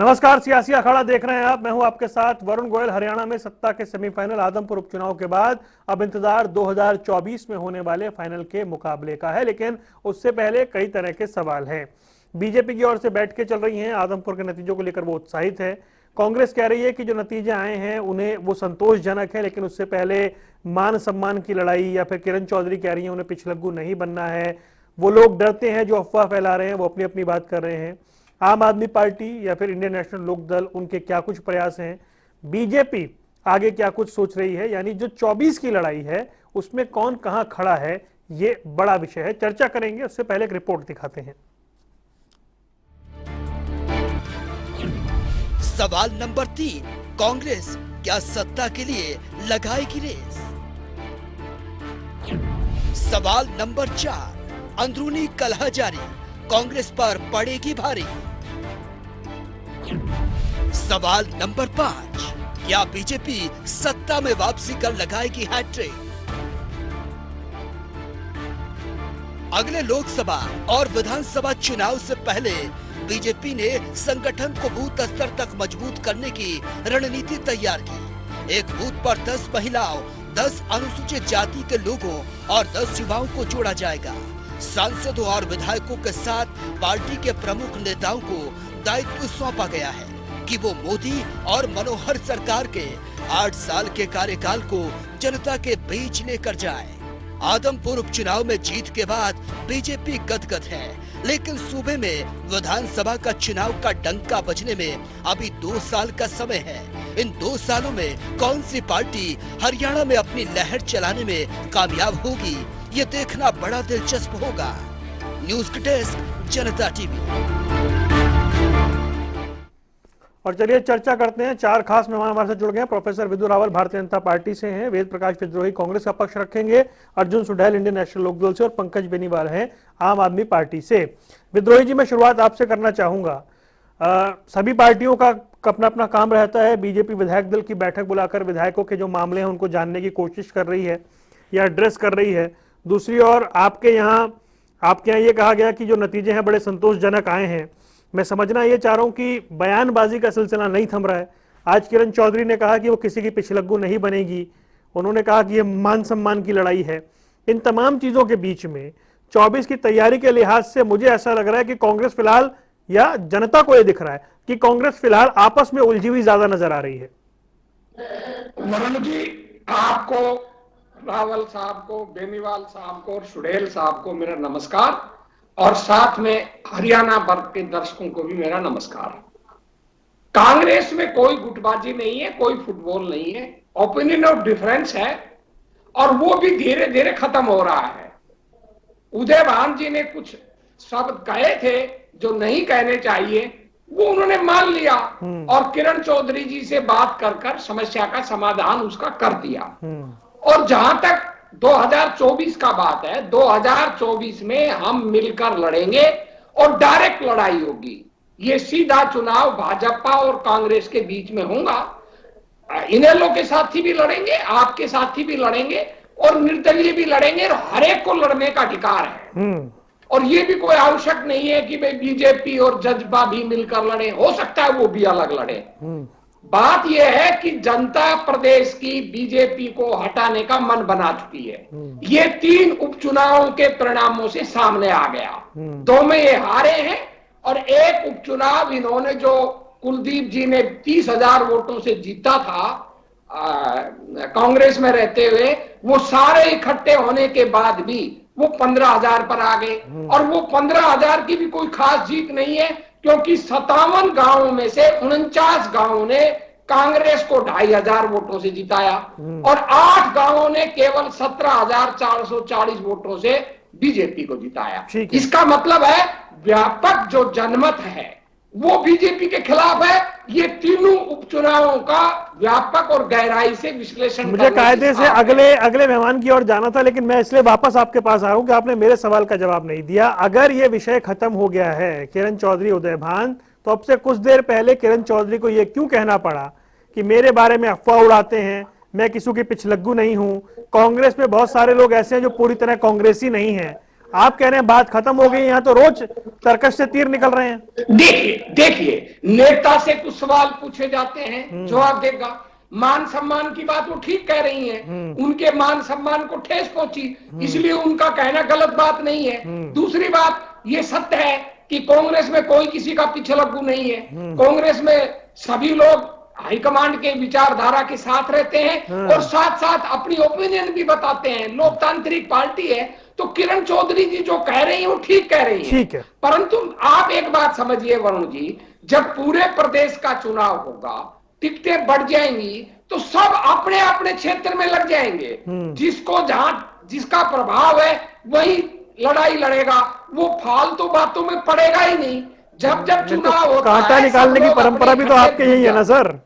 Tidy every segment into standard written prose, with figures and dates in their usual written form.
नमस्कार, सियासी अखाड़ा देख रहे हैं आप। मैं हूं आपके साथ वरुण गोयल। हरियाणा में सत्ता के सेमीफाइनल आदमपुर उपचुनाव के बाद अब इंतजार 2024 में होने वाले फाइनल के मुकाबले का है, लेकिन उससे पहले कई तरह के सवाल हैं। बीजेपी की ओर से बैठ के चल रही हैं, आदमपुर के नतीजों को लेकर वो उत्साहित है। कांग्रेस कह रही है कि जो नतीजे आए हैं उन्हें वो संतोषजनक है, लेकिन उससे पहले मान सम्मान की लड़ाई, या फिर किरण चौधरी कह रही है उन्हें पिछलग्गू नहीं बनना है। वो लोग डरते हैं जो अफवाह फैला रहे हैं, वो अपनी अपनी बात कर रहे हैं। आम आदमी पार्टी या फिर इंडियन नेशनल लोक दल, उनके क्या कुछ प्रयास हैं, बीजेपी आगे क्या कुछ सोच रही है, यानी जो 24 की लड़ाई है उसमें कौन कहां खड़ा है, ये बड़ा विषय है। चर्चा करेंगे, उससे पहले एक रिपोर्ट दिखाते हैं। सवाल नंबर 3, कांग्रेस क्या सत्ता के लिए लगाएगी रेस? सवाल नंबर 4, अंदरूनी कलह जारी, कांग्रेस पर पड़ेगी भारी। सवाल नंबर 5, क्या बीजेपी सत्ता में वापसी कर लगाएगी हैट्रिक? अगले लोकसभा और विधानसभा चुनाव से पहले बीजेपी ने संगठन को बूथ स्तर तक मजबूत करने की रणनीति तैयार की। एक बूथ पर 10 महिलाओं, 10 अनुसूचित जाति के लोगों और 10 युवाओं को जोड़ा जाएगा। सांसदों और विधायकों के साथ पार्टी के प्रमुख नेताओं को दायित्व सौंपा गया है कि वो मोदी और मनोहर सरकार के 8 साल के कार्यकाल को जनता के बीच लेकर जाए। आदमपुर उपचुनाव में जीत के बाद बीजेपी गदगद है, लेकिन सूबे में विधानसभा का चुनाव का डंका बजने में अभी 2 साल का समय है। इन 2 सालों में कौन सी पार्टी हरियाणा में अपनी लहर चलाने में कामयाब होगी, ये देखना बड़ा दिलचस्प होगा। न्यूज़ डेस्क, जनता टीवी। और चलिए चर्चा करते हैं। 4 खास मेहमान हमारे साथ जुड़ गए हैं। प्रोफेसर विदु रावल भारतीय जनता पार्टी से हैं, वेद प्रकाश विद्रोही कांग्रेस का पक्ष रखेंगे, अर्जुन सुढैल इंडियन नेशनल लोक दल से, और पंकज बेनीवाल हैं आम आदमी पार्टी से। विद्रोही जी, मैं शुरुआत आपसे करना चाहूंगा। सभी पार्टियों का अपना अपना काम रहता है। बीजेपी विधायक दल की बैठक बुलाकर विधायकों के जो मामले हैं उनको जानने की कोशिश कर रही है या एड्रेस कर रही है। दूसरी ओर आपके यहाँ ये कहा गया कि जो नतीजे हैं बड़े संतोषजनक आए हैं। मैं समझना ये चाह रहा हूं कि बयानबाजी का सिलसिला नहीं थम रहा है। आज किरण चौधरी ने कहा कि वो किसी की पिछलग्गू नहीं बनेगी। उन्होंने कहा कि ये मान सम्मान की लड़ाई है। इन तमाम चीजों के बीच में 24 की तैयारी के लिहाज से मुझे ऐसा लग रहा है कि कांग्रेस फिलहाल, या जनता को यह दिख रहा है कि कांग्रेस फिलहाल आपस में उलझी हुई ज्यादा नजर आ रही है। वरुण जी, आपको, रावल साहब को, बेनीवाल साहब को और सुढैल साहब को मेरा नमस्कार, और साथ में हरियाणा वर्ग के दर्शकों को भी मेरा नमस्कार। कांग्रेस में कोई गुटबाजी नहीं है, कोई फुटबॉल नहीं है, ओपिनियन ऑफ डिफरेंस है, और वो भी धीरे धीरे खत्म हो रहा है। उदय भान जी ने कुछ शब्द कहे थे जो नहीं कहने चाहिए, वो उन्होंने मान लिया, और किरण चौधरी जी से बात कर समस्या का समाधान उसका कर दिया। और जहां तक 2024 का बात है, 2024 में हम मिलकर लड़ेंगे और डायरेक्ट लड़ाई होगी। ये सीधा चुनाव भाजपा और कांग्रेस के बीच में होगा। इनेलो के साथी भी लड़ेंगे, आपके साथी भी लड़ेंगे, और निर्दलीय भी लड़ेंगे, और हर एक को लड़ने का अधिकार है। और ये भी कोई आवश्यक नहीं है कि भाई बीजेपी और जजपा भी मिलकर लड़े, हो सकता है वो भी अलग लड़े। बात यह है कि जनता प्रदेश की बीजेपी को हटाने का मन बना चुकी है। ये 3 उपचुनावों के परिणामों से सामने आ गया। 2 में ये हारे हैं, और एक उपचुनाव इन्होंने जो कुलदीप जी ने 30,000 वोटों से जीता था कांग्रेस में रहते हुए, वो सारे इकट्ठे होने के बाद भी वो 15,000 पर आ गए। और वो 15,000 की भी कोई खास जीत नहीं है, क्योंकि 57 गांवों में से 49 गांवों ने कांग्रेस को 2,500 वोटों से जिताया, और 8 गांवों ने केवल 17,440 वोटों से बीजेपी को जिताया। इसका मतलब है व्यापक जो जनमत है वो बीजेपी के खिलाफ है। ये तीनों उपचुनावों का व्यापक और गहराई से विश्लेषण मुझे कायदे से अगले मेहमान की ओर जाना था, लेकिन मैं इसलिए वापस आपके पास आ रहा हूं कि आपने मेरे सवाल का जवाब नहीं दिया। अगर ये विषय खत्म हो गया है किरण चौधरी उदय भान, तो अब से कुछ देर पहले किरण चौधरी को यह क्यों कहना पड़ा कि मेरे बारे में अफवाह उड़ाते हैं, मैं किसी की पिछलग्गू नहीं हूं, कांग्रेस में बहुत सारे लोग ऐसे हैं जो पूरी तरह कांग्रेसी नहीं है, आप कह रहे हैं बात खत्म हो गई, यहाँ तो रोज तर्कश से तीर निकल रहे हैं। देखिए नेता से कुछ सवाल पूछे जाते हैं, जवाब देगा। मान सम्मान की बात वो ठीक कह रही हैं, उनके मान सम्मान को ठेस पहुंची, इसलिए उनका कहना गलत बात नहीं है। दूसरी बात ये सत्य है कि कांग्रेस में कोई किसी का पिछलग्गू नहीं है। कांग्रेस में सभी लोग हाईकमांड के विचारधारा के साथ रहते हैं और साथ साथ अपनी ओपिनियन भी बताते हैं। लोकतांत्रिक पार्टी है, तो किरण चौधरी जी जो कह रही है वो ठीक कह रही है। ठीक है। परंतु आप एक बात समझिए वरुण जी, जब पूरे प्रदेश का चुनाव होगा, टिकटें बढ़ जाएंगी, तो सब अपने अपने क्षेत्र में लग जाएंगे। जिसको जहां जिसका प्रभाव है वही लड़ाई लड़ेगा, वो फालतू बातों में पड़ेगा ही नहीं। जब जब चुनाव होता है, कांटा निकालने की सब लोग परंपरा भी तो अपने आपके यही है ना सर।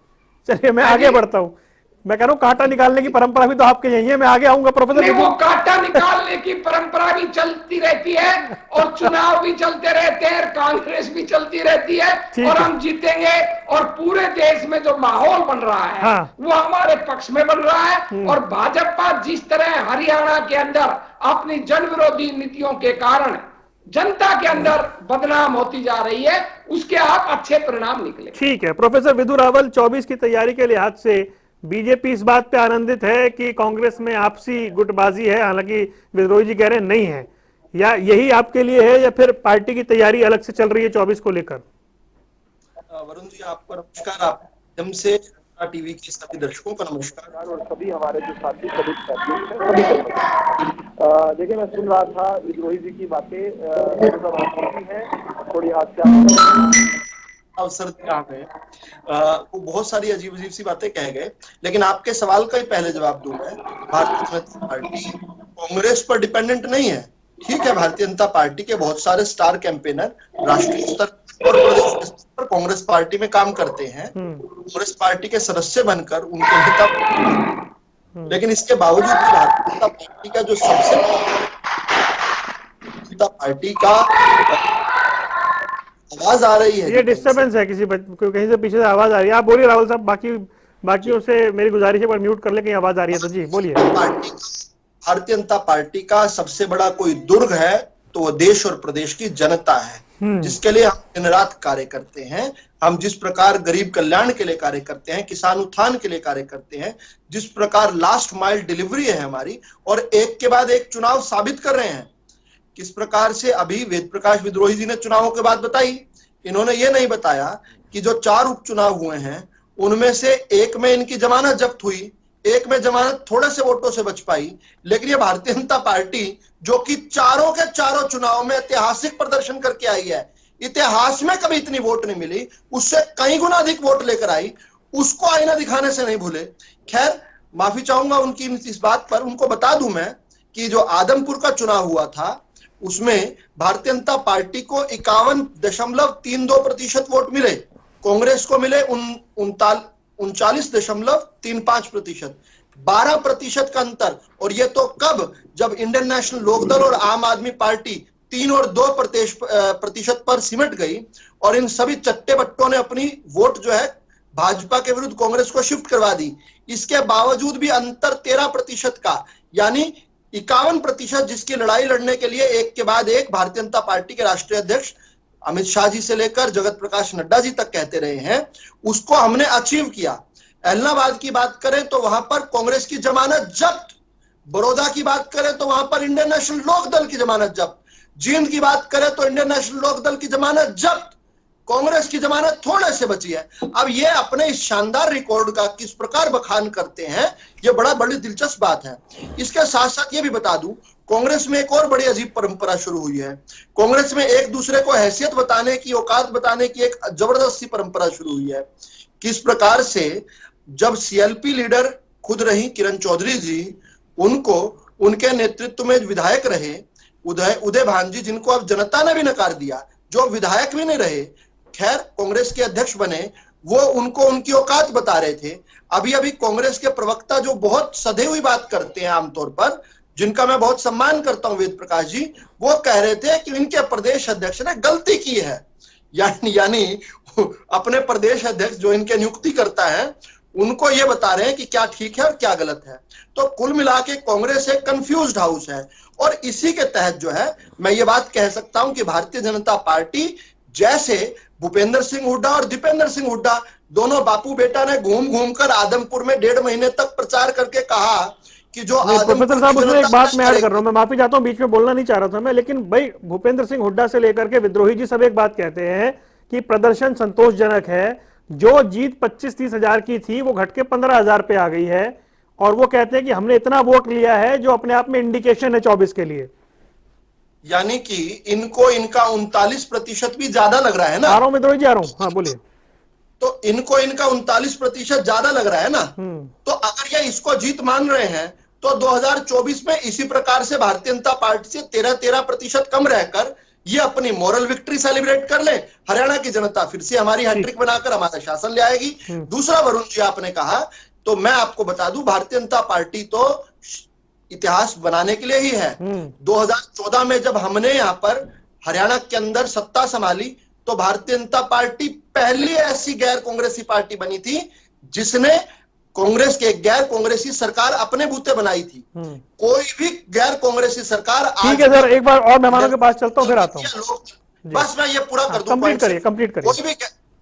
चलिए मैं आगे बढ़ता हूँ। मैं कह रहा हूँ कांटा निकालने की परंपरा भी तो आपके यही है। मैं आगे आऊंगा प्रोफेसर। नहीं, वो कांटा निकालने की परंपरा भी चलती रहती है और चुनाव भी चलते रहते हैं, कांग्रेस भी चलती रहती है और हम जीतेंगे। और पूरे देश में जो माहौल बन रहा है, हाँ। वो हमारे पक्ष में बन रहा है। और भाजपा जिस तरह हरियाणा के अंदर अपनी जन विरोधी नीतियों के कारण जनता के अंदर बदनाम होती जा रही है, उसके आप अच्छे परिणाम निकले। ठीक है प्रोफेसर विधु रावल, 24 की तैयारी के लिहाज से बीजेपी इस बात पे आनंदित है कि कांग्रेस में आपसी गुटबाजी है, हालांकि विद्रोही जी कह रहे हैं नहीं है, या यही आपके लिए है, या फिर पार्टी की तैयारी अलग से चल रही है 24 को लेकर? वरुण जी आपको नमस्कार, आप माध्यम से टीवी के सभी दर्शकों को नमस्कार और सभी हमारे जो साथी देखिए, मैं सुन रहा था विद्रोही जी की बातें है, थोड़ी अवसर दिया हमें, वो बहुत सारी अजीब अजीब सी बातें कह गए। लेकिन आपके सवाल का ही पहले जवाब दूं मैं। भारतीय जनता पार्टी कांग्रेस पर डिपेंडेंट नहीं है। ठीक है, भारतीय जनता पार्टी के बहुत सारे स्टार कैंपेनर राष्ट्रीय स्तर और प्रदेश स्तर पर कांग्रेस पार्टी में काम करते हैं, कांग्रेस पार्टी के सदस्य बनकर उनके नेता। लेकिन इसके बावजूद भी भारतीय जनता पार्टी का जो सबसे पार्टी का आवाज आ रही है, ये डिस्टरबेंस है, किसी कहीं से पीछे से आवाज आ रही है। आप बोलिए राहुल साहब, बाकियों से मेरी गुजारिश है पर म्यूट कर ले, कहीं आवाज आ रही है तो। जी बोलिए। भारतीय जनता पार्टी का सबसे बड़ा कोई दुर्ग है तो वो देश और प्रदेश की जनता है, जिसके लिए हम दिन रात कार्य करते हैं। हम जिस प्रकार गरीब कल्याण के लिए कार्य करते हैं, किसान उत्थान के लिए कार्य करते हैं, जिस प्रकार लास्ट माइल डिलीवरी है हमारी, और एक के बाद एक चुनाव साबित कर रहे हैं। किस प्रकार से अभी वेद प्रकाश विद्रोही जी ने चुनावों के बाद बताई, इन्होंने ये नहीं बताया कि जो 4 उपचुनाव हुए हैं उनमें से एक में इनकी जमानत जब्त हुई, एक में जमानत थोड़े से वोटों से बच पाई। लेकिन ये भारतीय जनता पार्टी जो कि चारों के चारों चुनाव में ऐतिहासिक प्रदर्शन करके आई है, इतिहास में कभी इतनी वोट नहीं मिली, उससे कई गुना अधिक वोट लेकर आई, उसको आईना दिखाने से नहीं भूले। खैर, माफी चाहूंगा उनकी इस बात पर। उनको बता दूं मैं कि जो आदमपुर का चुनाव हुआ था उसमें भारतीय जनता पार्टी को 51.32% वोट मिले, कांग्रेस को मिले 39.35%, 12% का अंतर। और ये तो कब, जब इंडियन नेशनल लोकदल और आम आदमी पार्टी 3 और 2% पर सिमट गई और इन सभी चट्टे बट्टों ने अपनी वोट जो है भाजपा के विरुद्ध कांग्रेस को शिफ्ट करवा दी। इसके बावजूद भी अंतर 13% का, यानी 51%, जिसकी लड़ाई लड़ने के लिए एक के बाद एक भारतीय जनता पार्टी के राष्ट्रीय अध्यक्ष अमित शाह जी से लेकर जगत प्रकाश नड्डा जी तक कहते रहे हैं, उसको हमने अचीव किया। इलाहाबाद की बात करें तो वहां पर कांग्रेस की जमानत जब्त, बड़ौदा की बात करें तो वहां पर इंडियन नेशनल लोकदल की जमानत जब्त, जींद की बात करें तो इंडियन नेशनल लोकदल की जमानत जब्त, कांग्रेस की जमानत थोड़े से बची है। अब ये अपने इस शानदार रिकॉर्ड का किस प्रकार बखान करते हैं, ये बड़ी दिलचस्प बात है। इसके साथ साथ ये भी बता दूं, कांग्रेस में एक और बड़ी अजीब परंपरा शुरू हुई है। कांग्रेस में एक दूसरे को हैसियत बताने की, औकात बताने की एक जबरदस्ती परंपरा शुरू हुई है। किस प्रकार से जब सीएलपी लीडर खुद रही किरण चौधरी जी, उनको उनके नेतृत्व में विधायक रहे उदय भान जी, जिनको अब जनता ने भी नकार दिया, जो विधायक भी नहीं रहे, खैर कांग्रेस के अध्यक्ष बने, वो उनको उनकी औकात बता रहे थे। अभी अभी कांग्रेस के प्रवक्ता जो बहुत सधे हुई बात करते हैं आमतौर पर, जिनका मैं बहुत सम्मान करता हूं, वेद प्रकाश जी, वो कह रहे थे कि इनके प्रदेश अध्यक्ष ने गलती की है। यानी अपने प्रदेश अध्यक्ष जो इनके नियुक्ति करता है, उनको ये बता रहे हैं कि क्या ठीक है और क्या गलत है। तो कुल मिला के कांग्रेस एक कंफ्यूज्ड हाउस है। और इसी के तहत जो है मैं ये बात कह सकता हूं कि भारतीय जनता पार्टी, जैसे भूपेंद्र सिंह हुड्डा और दीपेंद्र सिंह हुड्डा दोनों बापू बेटा ने घूम घूम कर आदमपुर में 1.5 महीने तक प्रचार करके कहा कि जो प्रोफेसर साहब, उसमें एक बात मैं ऐड कर रहा हूं, मैं माफी चाहता हूं, बीच में बोलना नहीं चाह रहा था मैं, लेकिन भाई भूपेंद्र सिंह हुड्डा से लेकर के विद्रोही जी सब एक बात कहते हैं कि प्रदर्शन संतोषजनक है। जो जीत 25-30 हजार की थी वो घट के 15 हजार पे आ गई है, और वो कहते हैं कि हमने इतना वोट लिया है जो अपने आप में इंडिकेशन है 24 के लिए। यानी कि इनको इनका 39% भी ज्यादा लग रहा है ना। आ रहा हूं विद्रोही जी, आ रहा हूं, हाँ बोलिए। तो इनको इनका 39% ज्यादा लग रहा है ना। तो अगर ये इसको जीत मान रहे हैं तो 2024 में इसी प्रकार से भारतीय जनता पार्टी से 13% कम रहकर ये अपनी मॉरल विक्ट्री सेलिब्रेट कर ले। हरियाणा की जनता फिर से हमारी हैट्रिक बनाकर हमारा शासन ले आएगी। दूसरा, वरुण जी आपने कहा, तो मैं आपको बता दूं, भारतीय जनता पार्टी तो इतिहास बनाने के लिए ही है। 2014 में जब हमने यहां पर हरियाणा के अंदर सत्ता संभाली तो भारतीय जनता पार्टी पहली ऐसी गैर कांग्रेसी पार्टी बनी थी जिसने कांग्रेस के गैर कांग्रेसी सरकार अपने बूते बनाई थी। कोई भी गैर कांग्रेसी सरकार ठीक है सर, एक बार और मेहमानों के पास चलता हूं, फिर आता हूं। बस मैं ये पूरा कर दूं, कंप्लीट करिए, कंप्लीट करिए।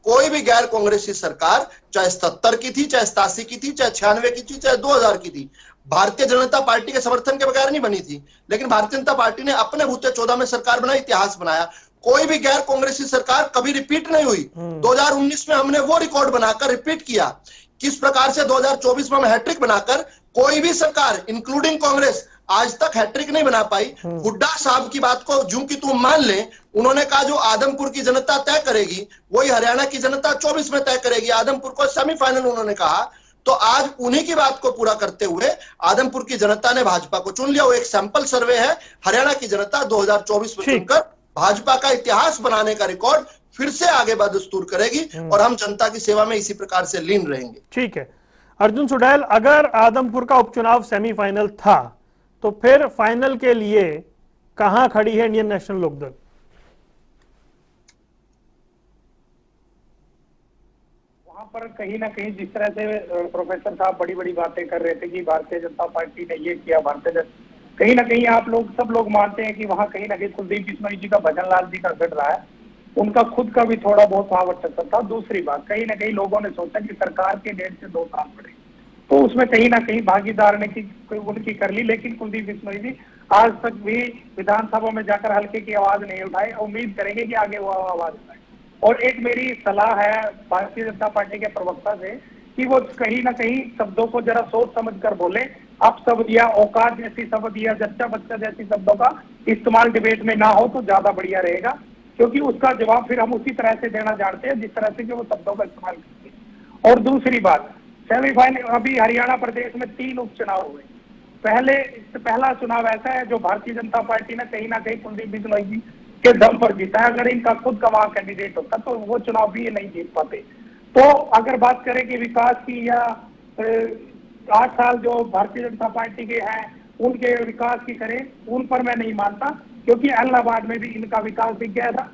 कोई भी गैर कांग्रेसी सरकार, चाहे 77 की थी, चाहे 87 की थी, चाहे 96 की थी, चाहे 2000 की थी, भारतीय जनता पार्टी के समर्थन के बगैर नहीं बनी थी। लेकिन भारतीय जनता पार्टी ने अपने बूते 14 में सरकार बनाई, इतिहास बनाया। कोई भी गैर कांग्रेसी सरकार कभी रिपीट नहीं हुई। 2019 में हमने वो रिकॉर्ड बनाकर रिपीट किया। किस प्रकार से 2024 में हम हैट्रिक बनाकर, कोई भी सरकार इंक्लूडिंग कांग्रेस आज तक हैट्रिक नहीं बना पाई। हुड्डा साहब की बात को जूं की तुम मान ले, उन्होंने कहा जो आदमपुर की जनता तय करेगी वही हरियाणा की जनता 24 में तय करेगी। आदमपुर को सेमीफाइनल उन्होंने कहा। तो आज उन्हीं की बात को पूरा करते हुए आदमपुर की जनता ने भाजपा को चुन लिया। वो एक सैंपल सर्वे है। हरियाणा की जनता 2024 में चुनकर भाजपा का इतिहास बनाने का रिकॉर्ड फिर से आगे बदस्तूर करेगी और हम जनता की सेवा में इसी प्रकार से लीन रहेंगे। ठीक है अर्जुन सुडैल, अगर आदमपुर का उपचुनाव सेमीफाइनल था तो फिर फाइनल के लिए कहां खड़ी है इंडियन नेशनल लोकदल? वहां पर कहीं ना कहीं जिस तरह से प्रोफेसर साहब बड़ी बड़ी बातें कर रहे थे कि भारतीय जनता पार्टी ने ये किया, कहीं ना कहीं आप लोग सब लोग मानते हैं कि वहां कहीं ना कहीं कुलदीप बिश्नोई जी का, भजन लाल जी का गढ़ रहा है। उनका खुद का भी थोड़ा बहुत वहां वर्चस्व था। दूसरी बात, कहीं ना कहीं लोगों ने सोचा कि सरकार के 1.5 से 2 साल पड़े, तो उसमें कहीं ना कहीं भागीदार ने उनकी कर ली। लेकिन कुलदीप बिश्नोई जी आज तक भी विधानसभा में जाकर हल्के की आवाज नहीं उठाए। उम्मीद करेंगे कि आगे वो आवाज उठाए। और एक मेरी सलाह है भारतीय जनता पार्टी के प्रवक्ता से कि वो कहीं ना कहीं शब्दों को जरा सोच समझ कर बोले। अपशब्द या औकात जैसी शब्द या जच्चा बच्चा जैसी शब्दों का इस्तेमाल डिबेट में ना हो तो ज्यादा बढ़िया रहेगा, क्योंकि उसका जवाब फिर हम उसी तरह से देना जानते हैं जिस तरह से कि वो शब्दों का इस्तेमाल करते हैं। और दूसरी बात, सेमीफाइनल अभी हरियाणा प्रदेश में 3 उपचुनाव हुए। पहला चुनाव ऐसा है जो भारतीय जनता पार्टी ने कहीं ना कहीं कुलदीप बिश्नोई जी के दम पर जीता है। अगर इनका खुद का वहां कैंडिडेट होता तो वो चुनाव भी ये नहीं जीत पाते। तो अगर बात करें कि विकास की या 8 साल जो भारतीय जनता पार्टी के हैं उनके विकास की करें, उन पर मैं नहीं मानता, क्योंकि इलाहाबाद में भी इनका विकास दिख गया था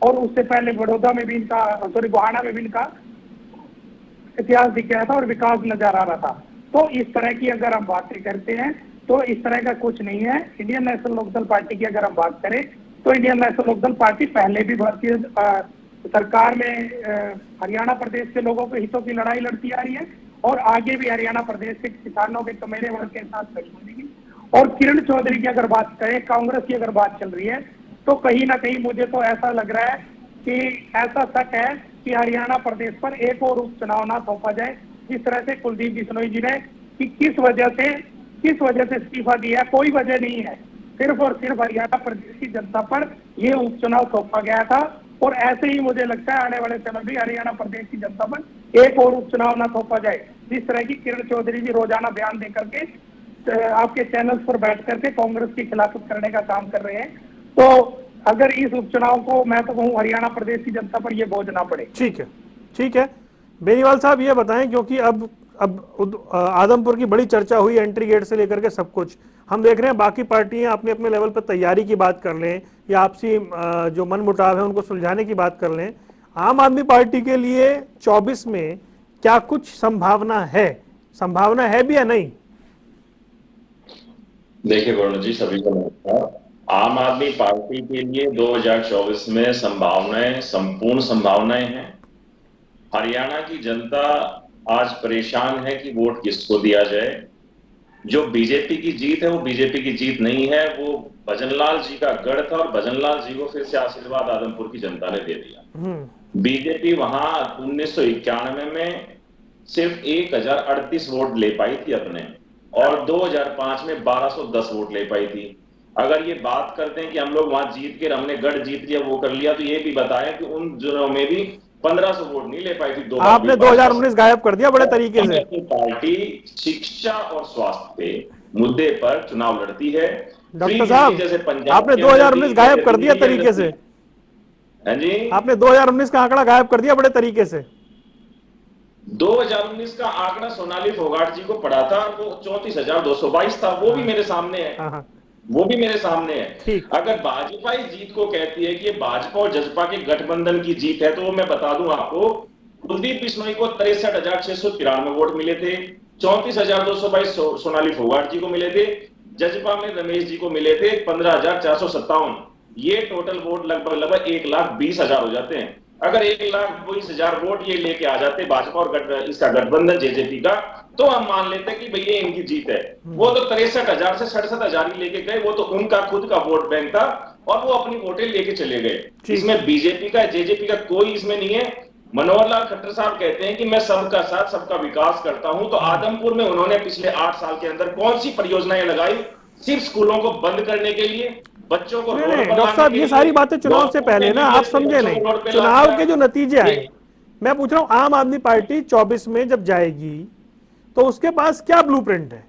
और उससे पहले बड़ौदा में भी इनका, गोहाना में भी इनका इतिहास दिख गया था और विकास नजर आ रहा था। तो इस तरह की अगर हम बातें करते हैं तो इस तरह का कुछ नहीं है। इंडियन नेशनल लोकदल पार्टी की अगर हम बात करें तो इंडियन नेशनल लोकदल पार्टी पहले भी भारतीय सरकार में हरियाणा प्रदेश के लोगों के हितों की लड़ाई लड़ती आ रही है और आगे भी हरियाणा प्रदेश के किसानों के, मेरे वर्ग के साथ खड़ी होगी। और किरण चौधरी की अगर बात करें, कांग्रेस की अगर बात चल रही है, तो कहीं ना कहीं मुझे तो ऐसा लग रहा है कि ऐसा शक है कि हरियाणा प्रदेश पर एक और उपचुनाव ना सौंपा जाए। जिस तरह से कुलदीप बिश्नोई जी ने कि किस वजह से इस्तीफा दिया, कोई वजह नहीं है, सिर्फ और सिर्फ हरियाणा प्रदेश की जनता पर यह उपचुनाव सौंपा गया था। और ऐसे ही मुझे लगता है आने वाले समय भी हरियाणा प्रदेश की जनता पर एक और उपचुनाव ना सौंपा जाए। जिस तरह की किरण चौधरी जी रोजाना बयान देकर के आपके चैनल्स पर बैठ करके कांग्रेस की खिलाफत करने का काम कर रहे हैं, तो अगर इस उपचुनाव को, मैं तो कहूँ हरियाणा प्रदेश की जनता पर यह बोझ ना पड़े। ठीक है बेनीवाल साहब, ये बताएं, क्योंकि अब आदमपुर की बड़ी चर्चा हुई, एंट्री गेट से लेकर के सब कुछ हम देख रहे हैं। बाकी पार्टियां अपने अपने लेवल पर तैयारी की बात कर लें या आपसी जो मन मुटाव है उनको सुलझाने की बात कर लें। आम आदमी पार्टी के लिए 24 में क्या कुछ संभावना है भी या नहीं? देखिए वरुण जी, सभी को नमस्कार। आम आदमी पार्टी के लिए 2024 में संभावनाएं, संपूर्ण संभावनाएं हैं। हरियाणा की जनता आज परेशान है कि वोट किसको दिया जाए। जो बीजेपी की जीत है वो बीजेपी की जीत नहीं है, वो भजनलाल जी का गढ़ था और भजनलाल जी को फिर से आशीर्वाद आदमपुर की जनता ने दे दिया। बीजेपी वहां 1991 में सिर्फ 1038 वोट ले पाई थी अपने, और 2005 में 1210 वोट ले पाई थी। अगर ये बात करते हैं कि हम लोग वहां जीत के हमने गढ़ जीत लिया, वो कर लिया, तो ये भी बताएं कि उन दिनों में भी 1500 वोट नहीं ले पाई थी। आपने 2019 गायब कर दिया बड़े तरीके से। पार्टी शिक्षा और स्वास्थ्य पे मुद्दे पर चुनाव लड़ती है। डॉक्टर साहब, आपने 2019 गायब कर दिया तरीके से। हाँ जी, आपने 2019 का आंकड़ा गायब कर दिया बड़े तरीके से। 2019 का आंकड़ा सोनाली फोगाट जी को पड़ा था, वो 34,222 था, वो भी मेरे सामने है। वो भी मेरे सामने है। अगर भाजपा ही जीत को कहती है कि ये भाजपा और जसपा के गठबंधन की जीत है, तो वो मैं बता दूं आपको, कुलदीप बिश्नोई को 63,693 वोट मिले थे, 34,222 सोनाली फोगाट जी को मिले थे, जसपा में रमेश जी को मिले थे 15,457। ये टोटल वोट लगभग 1,20,000 हो जाते हैं। अगर 1,20,000 वोट ये लेके आ जाते भाजपा और इसका गठबंधन जेजेपी का, तो हम मान लेते कि भई ये इनकी जीत है। वो तो 63,000 से 67,000 ही लेके गए, वो तो उनका खुद का वोट बैंक था और वो अपनी वोटें लेके चले गए। इसमें बीजेपी का जेजेपी का कोई इसमें नहीं है। मनोहर लाल खट्टर साहब कहते हैं कि मैं सबका साथ सबका विकास करता हूं, तो आदमपुर में उन्होंने पिछले 8 साल के अंदर कौन सी परियोजनाएं लगाई? सिर्फ स्कूलों को बंद करने के लिए, बच्चों को डॉक्टर साहब, ये सारी बातें चुनाव से पहले ना, आप समझे नहीं। चुनाव के जो नतीजे आए, मैं पूछ रहा हूं, आम आदमी पार्टी 24 में जब जाएगी तो उसके पास क्या ब्लूप्रिंट है?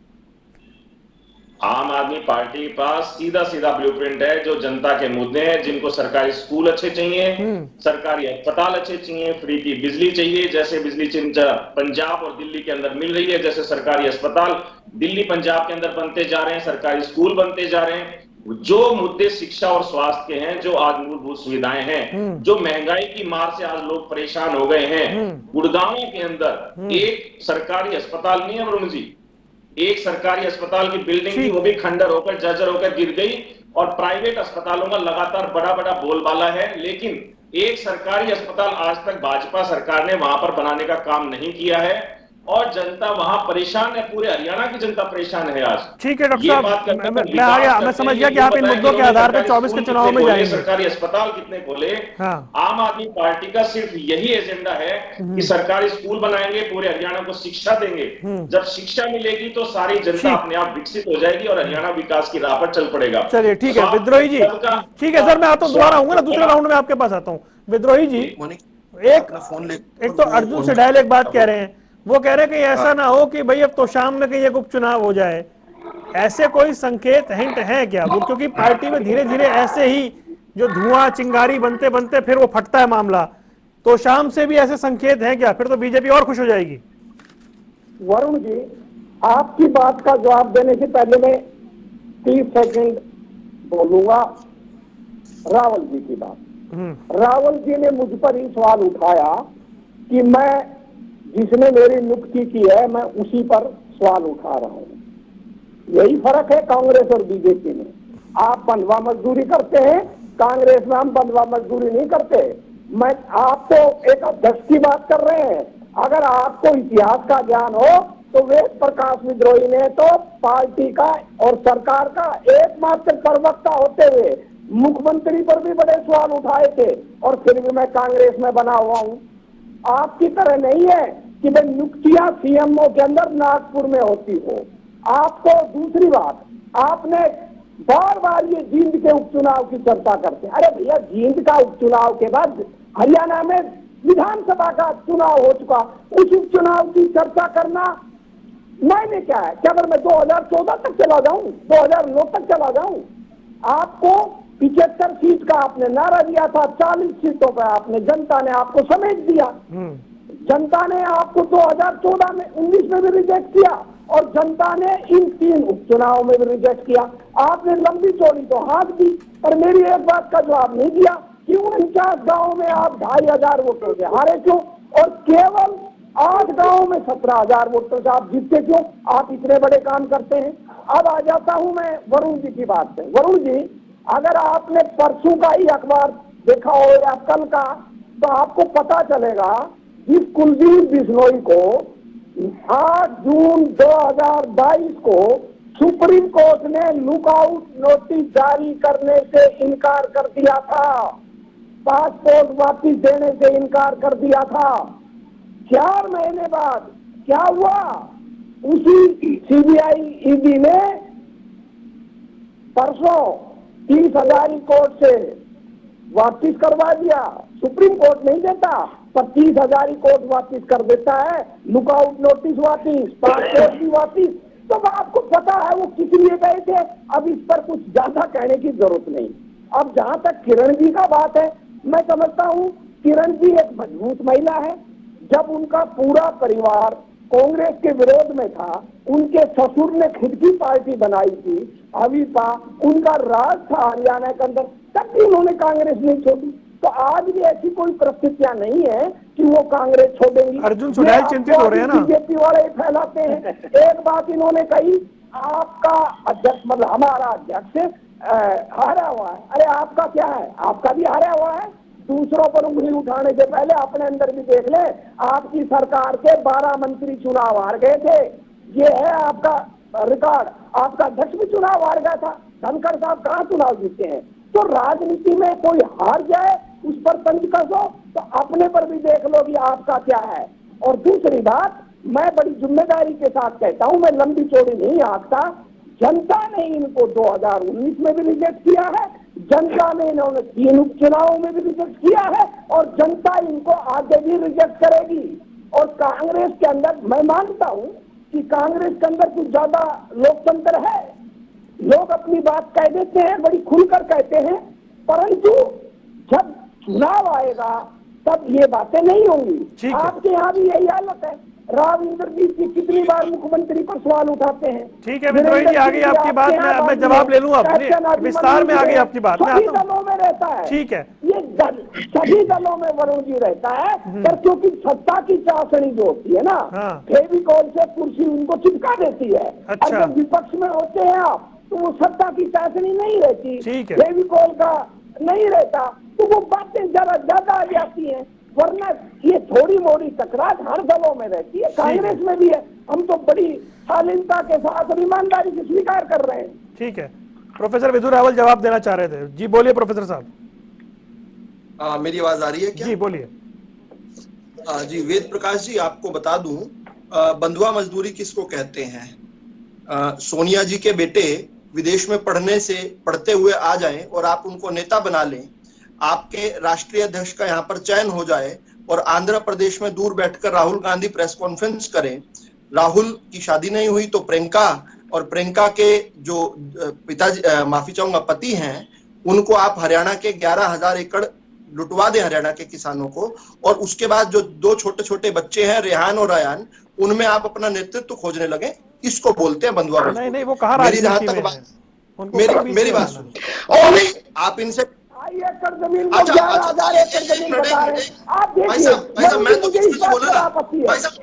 आम आदमी पार्टी के पास सीधा सीधा ब्लूप्रिंट है। जो जनता के मुद्दे हैं, जिनको सरकारी स्कूल अच्छे चाहिए, सरकारी अस्पताल अच्छे चाहिए, फ्री की बिजली चाहिए, जैसे बिजली पंजाब और दिल्ली के अंदर मिल रही है, जैसे सरकारी अस्पताल दिल्ली पंजाब के अंदर बनते जा रहे हैं, सरकारी स्कूल बनते जा रहे हैं। जो मुद्दे शिक्षा और स्वास्थ्य के हैं, जो आज मूलभूत सुविधाएं हैं, जो महंगाई की मार से आज लोग परेशान हो गए हैं। गुड़गांव के अंदर एक सरकारी अस्पताल नहीं है वरुण जी, एक सरकारी अस्पताल की बिल्डिंग थी, वो भी खंडर होकर जर्जर होकर गिर गई, और प्राइवेट अस्पतालों का लगातार बड़ा बड़ा बोलबाला है, लेकिन एक सरकारी अस्पताल आज तक भाजपा सरकार ने वहां पर बनाने का काम नहीं किया है, और जनता वहां परेशान है। पूरे हरियाणा की जनता परेशान है आज। ठीक है डॉक्टर साहब, मैं आ गया, मैं समझ गया कि आप इन मुद्दों के आधार पर 24 के चुनाव में जाएंगे। सरकारी अस्पताल कितने खोले? आम आदमी पार्टी का सिर्फ यही एजेंडा है कि सरकारी स्कूल बनाएंगे, पूरे हरियाणा को शिक्षा देंगे। जब शिक्षा मिलेगी तो सारी जनता अपने आप विकसित हो जाएगी और हरियाणा विकास की राह पर चल पड़ेगा। चलिए ठीक है विद्रोही जी, ठीक है सर, मैं आता हूँ, दोबारा आऊंगा ना, दूसरे राउंड में आपके पास आता हूँ। विद्रोही जी, एक तो अर्जुन सुडैल एक बात कह रहे हैं, वो कह रहे हैं कि ऐसा ना हो कि भाई अब तो शाम में कहीं एक उपचुनाव हो जाए। ऐसे कोई संकेत हिंट है क्या? वो क्योंकि पार्टी में धीरे धीरे ऐसे ही जो धुआं चिंगारी बनते बनते फिर वो फटता है मामला, तो शाम से भी ऐसे संकेत हैं क्या? फिर तो बीजेपी और खुश हो जाएगी। वरुण जी, आपकी बात का जवाब देने से पहले मैं 30 सेकंड बोलूंगा रावल जी की बात। रावल जी ने मुझ पर ही सवाल उठाया कि मैं, जिसने मेरी नियुक्ति की है, मैं उसी पर सवाल उठा रहा हूं। यही फर्क है कांग्रेस और बीजेपी में। आप बंधुआ मजदूरी करते हैं, कांग्रेस में हम बंधुआ मजदूरी नहीं करते। मैं, आप तो एक अध्यक्ष की बात कर रहे हैं। अगर आपको इतिहास का ज्ञान हो तो वेद प्रकाश विद्रोही ने तो पार्टी का और सरकार का एकमात्र प्रवक्ता होते हुए मुख्यमंत्री पर भी बड़े सवाल उठाए थे, और फिर भी मैं कांग्रेस में बना हुआ हूं। आपकी तरह नहीं है कि भाई नियुक्तियां सीएमओ के अंदर नागपुर में होती हो। आपको दूसरी बात, आपने बार बार ये जींद के उपचुनाव की चर्चा करते हैं। अरे भैया, जींद का उपचुनाव के बाद हरियाणा में विधानसभा का चुनाव हो चुका, उस उपचुनाव की चर्चा करना मैंने क्या है? क्या अगर मैं 2014 तक चला जाऊं, 2009 तक चला जाऊं? आपको 75 सीट का आपने नारा दिया था, 40 सीटों पर आपने, जनता ने आपको समेट दिया। जनता ने आपको 2014 में 19 में भी रिजेक्ट किया, और जनता ने इन 3 उपचुनावों में भी रिजेक्ट किया। आपने लंबी चौड़ी तो हाथ दी, पर मेरी एक बात का जवाब नहीं दिया कि 49 गाँव में आप 2,500 वोटों से हारे क्यों? और केवल 8 गांव में 17,000 वोटर से आप जीतते क्यों? आप इतने बड़े काम करते हैं। अब आ जाता हूं मैं वरुण जी की बात पे। वरुण जी, अगर आपने परसों का ही अखबार देखा हो या कल का, तो आपको पता चलेगा कि कुलदीप बिश्नोई को 8 जून 2022 को सुप्रीम कोर्ट ने लुकआउट नोटिस जारी करने से इनकार कर दिया था, पासपोर्ट वापिस देने से इनकार कर दिया था। 4 महीने बाद क्या हुआ? उसी सीबीआई ईडी ने परसों 30,000 कोर्ट से वापिस करवा दिया। सुप्रीम कोर्ट नहीं देता, पर 30,000 कोर्ट वापिस कर देता है, लुकआउट नोटिस वापिस, पासपोर्ट भी वापिस। तो आपको पता है वो किस लिए गए थे। अब इस पर कुछ ज्यादा कहने की जरूरत नहीं। अब जहां तक किरण जी का बात है, मैं समझता हूं किरण जी एक मजबूत महिला है। जब उनका पूरा परिवार कांग्रेस के विरोध में था, उनके ससुर ने खुद की पार्टी बनाई थी, अविपा, उनका राज था हरियाणा के अंदर, तब भी उन्होंने कांग्रेस नहीं छोड़ी। तो आज भी ऐसी कोई परिस्थितियां नहीं है कि वो कांग्रेस छोड़ेंगी। अर्जुन सुडैल चिंतित हो रहे हैं ना, बीजेपी वाले फैलाते हैं। एक बात इन्होंने कही, आपका अध्यक्ष मतलब हमारा अध्यक्ष हारा हुआ है। अरे आपका क्या है? आपका भी हारा हुआ है। दूसरों पर उंगली उठाने से पहले अपने अंदर भी देख ले। आपकी सरकार के 12 मंत्री चुनाव हार गए थे, ये है आपका रिकॉर्ड। आपका अध्यक्ष भी चुनाव हार गया था। धनखड़ साहब कहाँ चुनाव जीते हैं? तो राजनीति में कोई हार जाए उस पर तंज कसो, तो अपने पर भी देख लो कि आपका क्या है। और दूसरी बात, मैं बड़ी जिम्मेदारी के साथ कहता हूं, मैं लंबी चौड़ी नहीं आंकता। जनता ने इनको 2019 में भी रिजेक्ट किया है, जनता ने इन्होंने 3 उपचुनावों में भी रिजेक्ट किया है, और जनता इनको आगे भी रिजेक्ट करेगी। और कांग्रेस के अंदर मैं मानता हूं कि कांग्रेस के अंदर कुछ ज्यादा लोकतंत्र है, लोग अपनी बात कह देते हैं, बड़ी खुलकर कहते हैं, परंतु जब चुनाव आएगा तब ये बातें नहीं होंगी। आपके यहाँ भी यही हालत है। राव इंद्रजीत जी कितनी बार मुख्यमंत्री पर सवाल उठाते हैं। ठीक है विद्रोही जी, आगे आपकी बात मैं जवाब ले लूं, अब विस्तार में आगे आपकी बात में सभी दलों में रहता है। ठीक है, ये सभी दलों में वरुण जी रहता है, पर क्योंकि सत्ता की चाशनी जो होती है ना, फेविकॉल से कुर्सी उनको चिपका देती है। अच्छा। जब विपक्ष में होते हैं आप, तो वो सत्ता की चाशनी नहीं रहती, ठीक है, फेविकॉल का नहीं रहता, तो वो बातें जरा ज्यादा आ जाती हैं। वरना ये थोड़ी मोड़ी टकरार हर दलों में रहती है, कांग्रेस में भी है। हम तो बड़ी शालीनता के साथ और ईमानदारी से स्वीकार कर रहे हैं। ठीक है, प्रोफेसर विदु रावल जवाब देना चाह रहे थे जी, बोलिए प्रोफेसर साहब। मेरी आवाज आ रही है क्या? जी बोलिए। जी वेद प्रकाश जी, आपको बता दूं, बंधुआ मजदूरी किसको कहते हैं? सोनिया जी के बेटे विदेश में पढ़ते हुए आ जाएं और आप उनको नेता बना लें, आपके राष्ट्रीय अध्यक्ष का यहाँ पर चयन हो जाए और आंध्र प्रदेश में दूर बैठकर राहुल गांधी प्रेस कॉन्फ्रेंस करें। राहुल की शादी नहीं हुई तो प्रियंका, और प्रियंका के जो पिताजी माफी चाहूंगा पति हैं, उनको आप हरियाणा के 11,000 एकड़ लुटवा दें हरियाणा के किसानों को, और उसके बाद जो 2 छोटे छोटे बच्चे हैं रेहान और अयान, उनमें आप अपना नेतृत्व खोजने लगे। इसको बोलते हैं बंधुआ मजदूरी। नहीं वो कहा मेरी जहां तक बात, मेरी बात सुन, और नहीं आप इनसे एकड़ जमीन को 11,000 एकड़ जमीन बता रहे हैं। आप देखिए, मैं तो कुछ नहीं बोला ना, भाई साहब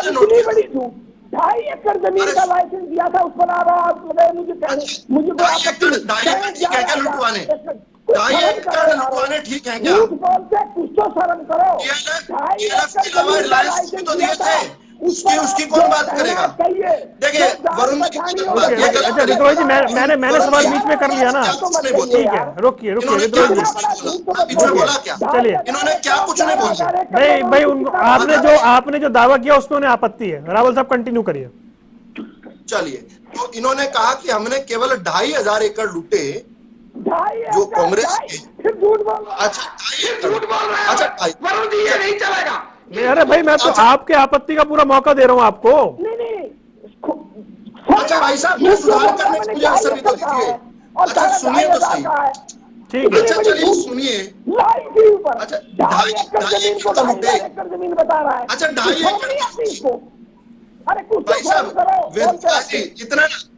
नोट किया, बड़ी झूठ, 2.5 एकड़ जमीन का लाइसेंस दिया था, उस पर आप मुझे लुटवाने 2.5 एकड़ लुटवाने ठीक है क्या? बोलते कुछ तो शर्म करो। 2.5 एकड़ जमीन का लाइसेंस तो दिए थे, उसकी कौन बात करेगा? देखिए वरुण अच्छा विद्रोही जी, मैंने सवाल बीच में कर लिया ना, ठीक है, रोकिए विद्रोही जी, चलिए। इन्होंने क्या कुछ नहीं बोला भाई आपने जो दावा किया उसमें उन्हें आपत्ति है। रावल साहब कंटिन्यू करिए। चलिए, तो इन्होंने कहा कि हमने केवल 2,500 एकड़ लूटे जो कांग्रेस के। अच्छा नहीं चलेगा। अरे भाई मैं तो आपके आपत्ति का पूरा मौका दे रहा हूँ आपको। अच्छा भाई साहब, मैं सुधार करने के लिए अवसर भी तो दीजिए। अच्छा सुनिए तो सही, ठीक है, अच्छा चलिए सुनिए। अच्छा 2.5 एकड़ जमीन को लूटे, जमीन बता रहा है। अच्छा 2.5 एकड़ अरे कुछ भाई साहब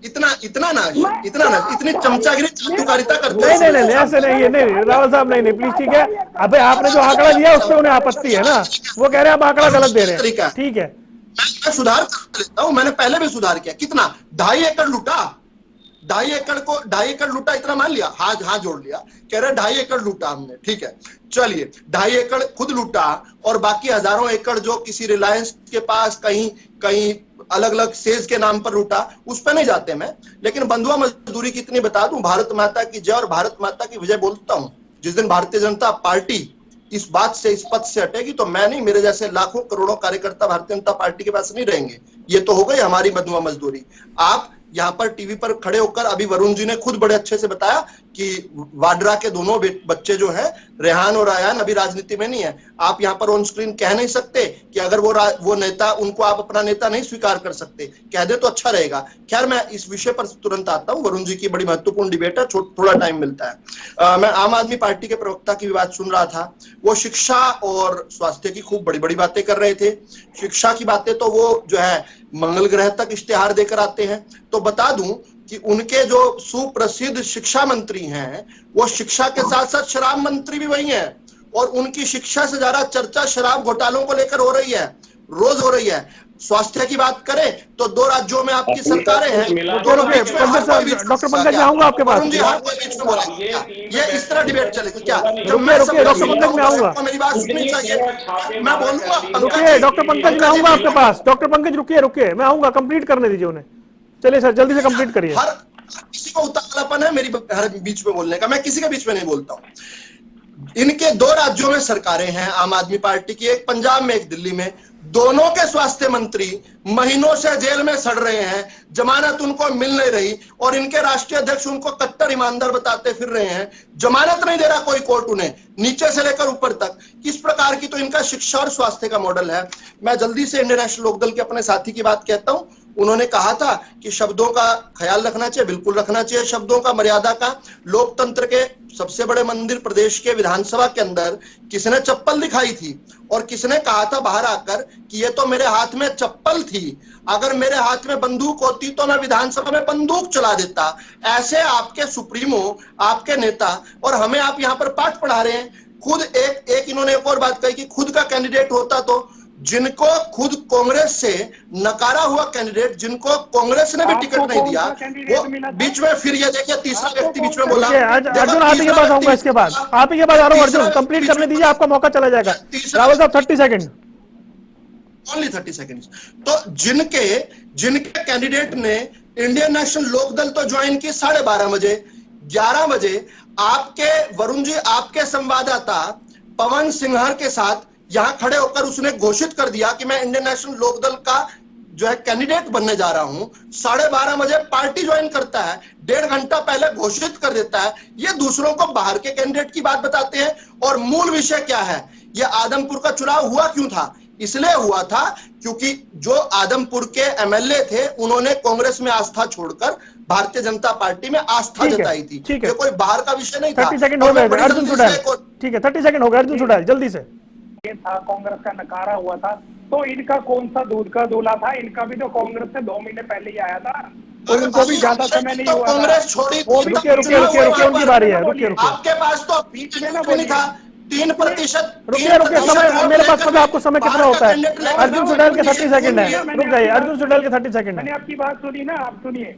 इतनी चमचागिरी चाटुकारिता करते नहीं नहीं नहीं ऐसे नहीं है, नहीं रावल साहब नहीं नहीं प्लीज, ठीक है। अबे आपने जो आंकड़ा दिया उस पर उन्हें आपत्ति है ना, वो कह रहे हैं आप आंकड़ा गलत दे रहे हैं, ठीक है। मैं सुधार कर लेता हूं, मैंने पहले भी सुधार किया। कितना 2.5 एकड़ लूटा, 2.5 एकड़ लूटा, इतना मान लिया, हाँ जोड़ लिया, कह रहे 2.5 एकड़ लूटा हमने, ठीक है चलिए 2.5 एकड़ खुद लूटा और बाकी हजारों एकड़ जो किसी रिलायंस के पास कहीं अलग अलग सेज के नाम पर लूटा, उस पर नहीं जाते मैं, लेकिन बंधुआ मजदूरी कितनी बता दूं। भारत माता की जय और भारत माता की विजय बोलता हूं। जिस दिन भारतीय जनता पार्टी इस बात से, इस पद से हटेगी तो मैं नहीं, मेरे जैसे लाखों करोड़ों कार्यकर्ता भारतीय जनता पार्टी के पास नहीं रहेंगे। ये तो हो गई हमारी बंधुआ मजदूरी। आप यहाँ पर टीवी पर खड़े होकर, अभी वरुण जी ने खुद बड़े अच्छे से बताया कि वाड्रा के दोनों बच्चे जो हैं, रेहान और आयान, अभी राजनीति में नहीं है। आप यहाँ पर ऑन स्क्रीन कह नहीं सकते कि अगर वो नेता, उनको आप अपना नेता नहीं स्वीकार कर सकते, कह दे तो अच्छा रहेगा। खैर मैं इस विषय पर तुरंत आता हूँ, वरुण जी की बड़ी महत्वपूर्ण डिबेट है, थोड़ा टाइम मिलता है। मैं आम आदमी पार्टी के प्रवक्ता की बात सुन रहा था, वो शिक्षा और स्वास्थ्य की खूब बड़ी बड़ी बातें कर रहे थे। शिक्षा की बातें तो वो जो है मंगल ग्रह तक इश्तेहार देकर आते हैं। तो बता दूं कि उनके जो सुप्रसिद्ध शिक्षा मंत्री हैं, वो शिक्षा के साथ साथ शराब मंत्री भी वही हैं, और उनकी शिक्षा से ज्यादा चर्चा शराब घोटालों को लेकर हो रही है, रोज हो रही है। स्वास्थ्य की बात करें तो 2 राज्यों में आपकी सरकारें हैं। डॉक्टर पंकज मैं आऊंगा आपके पास, ये इस तरह डिबेट चलेगी क्या? रुकिए डॉक्टर पंकज मैं आऊंगा, मेरी बात सुननी चाहिए, मैं बोलूंगा। रुकिए डॉक्टर पंकज मैं आऊंगा आपके पास, डॉक्टर पंकज रुकिए मैं आऊंगा, कंप्लीट करने दीजिए उन्हें। चलिए सर जल्दी से कंप्लीट करिए। हर किसी को उतावलापन है मेरी हर बीच में बोलने का, मैं किसी के बीच में नहीं बोलता हूं। इनके 2 राज्यों में सरकारें हैं आम आदमी पार्टी की, एक पंजाब में एक दिल्ली में। दोनों के स्वास्थ्य मंत्री महीनों से जेल में सड़ रहे हैं, जमानत उनको मिल नहीं रही, और इनके राष्ट्रीय अध्यक्ष उनको कट्टर ईमानदार बताते फिर रहे हैं। जमानत नहीं दे रहा कोई कोर्ट उन्हें, नीचे से लेकर ऊपर तक। किस प्रकार की तो इनका शिक्षा और स्वास्थ्य का मॉडल है। मैं जल्दी से इंडियन नेशनल लोकदल के अपने साथी की बात कहता हूं। उन्होंने कहा था कि शब्दों का ख्याल रखना चाहिए, बिल्कुल रखना चाहिए शब्दों का, मर्यादा का। लोकतंत्र के सबसे बड़े मंदिर प्रदेश के विधानसभा के अंदर किसने चप्पल दिखाई थी, और किसने कहा था बाहर आकर कि ये तो मेरे हाथ में चप्पल थी, अगर मेरे हाथ में बंदूक होती तो मैं विधानसभा में बंदूक चला देता। ऐसे आपके सुप्रीमो, आपके नेता, और हमें आप यहाँ पर पाठ पढ़ा रहे हैं। खुद एक इन्होंने एक और बात कही कि खुद का कैंडिडेट होता तो, जिनको खुद कांग्रेस से नकारा हुआ कैंडिडेट, जिनको कांग्रेस ने भी टिकट नहीं दिया, वो बीच में फिर ये देखिए तीसरा व्यक्ति बीच में बोला। अर्जुन आप ही के पास आऊंगा, इसके बाद आप ही के पास आ रहा हूं। अर्जुन कंप्लीट करने दीजिए, आपका मौका चला जाएगा। रावल साहब 30 सेकंड, ओनली 30 सेकंड्स। तो जिनके कैंडिडेट ने इंडियन नेशनल लोकदल तो ज्वाइन की 12:30 बजे, 11 बजे आपके वरुण जी, आपके संवाददाता पवन सिंघर के साथ यहां खड़े होकर उसने घोषित कर दिया कि मैं इंडियन नेशनल लोकदल का जो है कैंडिडेट बनने जा रहा हूं। 12:30 बजे पार्टी ज्वाइन करता है, 1.5 घंटा पहले घोषित कर देता है। ये दूसरों को बाहर के कैंडिडेट की बात बताते हैं। और मूल विषय क्या है, ये आदमपुर का चुनाव हुआ क्यों था? इसलिए हुआ था क्योंकि जो आदमपुर के एमएलए थे, उन्होंने कांग्रेस में आस्था छोड़कर भारतीय जनता पार्टी में आस्था जताई थी। ये कोई बाहर का विषय नहीं था। 30 सेकंड हो गए अर्जुन सुडाल, ठीक है 30 सेकंड हो गए अर्जुन सुडाल, जल्दी से। था कांग्रेस का नकारा हुआ था, तो इनका कौन सा दूध का दूल्हा था? इनका भी तो कांग्रेस से 2 महीने पहले ही आया था, और उनको भी ज्यादा समय नहीं हुआ। कांग्रेस छोड़ी, रुकिए उनकी बारी है, रुकिए आपके पास तो बीच में नहीं था 3%। रुकिए समय मेरे पास पता आपको समय कितना होता है। अर्जुन सुडाल के 30 सेकंड है, रुक जाइए। अर्जुन सुडाल के 30 सेकंड है। मैंने आपकी बात सुनी ना, आप सुनिए।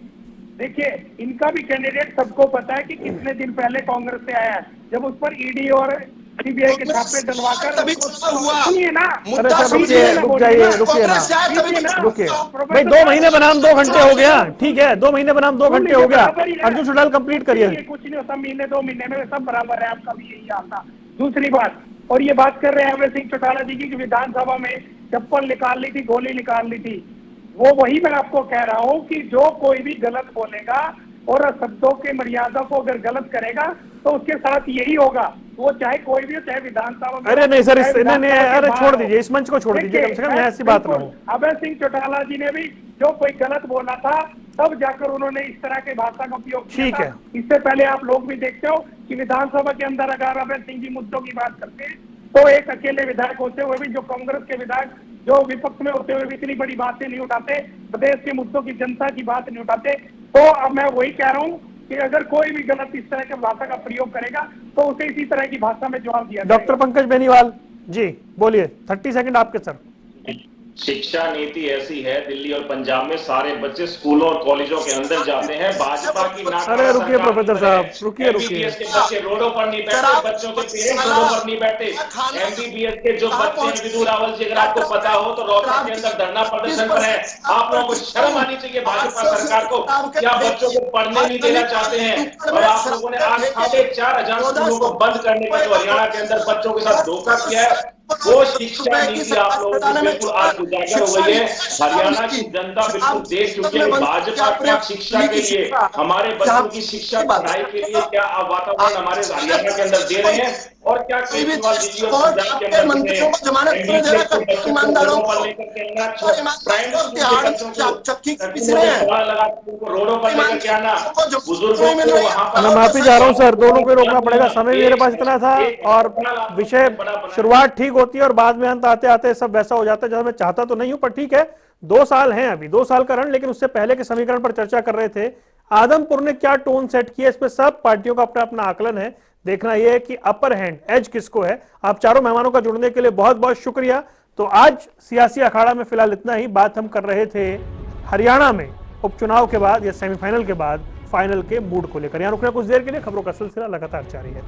देखिए इनका भी कैंडिडेट सबको पता है कि कितने दिन पहले कांग्रेस से आया है, जब उस पर ईडी और सीबीआई के छापे डलवाकर सुनिए ना। रुक जाइए, रुकिए भाई, 2 महीने बनाम 2 घंटे हो गया, ठीक है 2 महीने बनाम 2 घंटे हो गया। अर्जुन सुडाल कंप्लीट करिए। कुछ नहीं होता, महीने 2 महीने में सब बराबर है, आपका भी यही आता। दूसरी बात, और ये बात कर रहे हैं अमर सिंह चौटाला जी की विधानसभा में चप्पल निकाल ली थी, गोली निकाल ली थी। वो वही मैं आपको कह रहा हूँ कि जो कोई भी गलत बोलेगा और शब्दों के मर्यादा को अगर गलत करेगा तो उसके साथ यही होगा, वो चाहे कोई भी हो, चाहे विधानसभा में। अरे नहीं सर, अरे छोड़ दीजिए, इस मंच को छोड़ दीजिए, कम से कम ऐसी बात ना हो। अभय सिंह चौटाला जी ने भी जो कोई गलत बोला था, तब जाकर उन्होंने इस तरह के भाषा का उपयोग किया। ठीक है, इससे पहले आप लोग भी देखते हो कि विधानसभा के अंदर अगर अभय सिंह जी मुद्दों की बात करते हैं तो एक अकेले विधायक होते हुए भी, जो कांग्रेस के विधायक जो विपक्ष में होते हुए भी इतनी बड़ी बातें नहीं उठाते, प्रदेश के मुद्दों की, जनता की बात नहीं उठाते, तो अब मैं वही कह रहा हूँ कि अगर कोई भी गलत इस तरह की भाषा का प्रयोग करेगा तो उसे इसी तरह की भाषा में जवाब दिया। डॉक्टर पंकज बेनीवाल जी बोलिए, 30 सेकंड आपके सर। शिक्षा नीति ऐसी है, दिल्ली और पंजाब में सारे बच्चे स्कूलों और कॉलेजों के अंदर जाते हैं। भाजपा की अरे रुकिए प्रोफेसर साहब, रुकिए एमबीबीएस के बच्चे रोडों पर नहीं बैठे, बच्चों के पेरेंट्स रोडों पर नहीं बैठे। एमबीबीएस के जो बच्चे हैं, विदु रावल जी, अगर आपको पता हो तो रोहतक के अंदर धरना प्रदर्शन पर है। आप लोगों को शर्म आनी चाहिए भाजपा सरकार को, क्या बच्चों को पढ़ने नहीं देना चाहते हैं? और आप लोगों ने आज 4,500 स्कूलों को बंद करने का जो हरियाणा के अंदर बच्चों के साथ धोखा किया है, वो शिक्षा नीति आप लोगों की बिल्कुल आज उजागर हो गई है। हरियाणा की जनता बिल्कुल देख चुकी है भाजपा क्या शिक्षा के लिए, हमारे बच्चों की शिक्षा पढ़ाई के लिए क्या वातावरण हमारे हरियाणा के अंदर दे रहे हैं, और क्या केजरीवाल दिल्ली और पंजाब के अंदर रोडों पर लेकर के आना, बुजुर्गों को वहां पर। मैं माफी चाह रहा हूं सर, दोनों को रोकना पड़ेगा, समय मेरे पास इतना था और विषय शुरुआत ठीक होती है और बाद में अंत आते आते सब वैसा हो जाता है जैसा मैं चाहता तो नहीं हूं, पर ठीक है, 2 साल हैं अभी, 2 साल का रण, लेकिन उससे पहले के समीकरण पर चर्चा कर रहे थे। आदमपुर ने क्या टोन सेट किया, इस पे सब पार्टियों का अपना अपना आकलन है। देखना यह है कि अपर हैंड एज किसको है। आप चारों मेहमानों का जुड़ने के लिए बहुत बहुत शुक्रिया। तो आज सियासी अखाड़ा में फिलहाल इतना ही। बात हम कर रहे थे हरियाणा में उपचुनाव के बाद या सेमीफाइनल के बाद फाइनल के मूड को लेकर। यहां रुकना कुछ देर के लिए, खबरों का सिलसिला लगातार जारी है।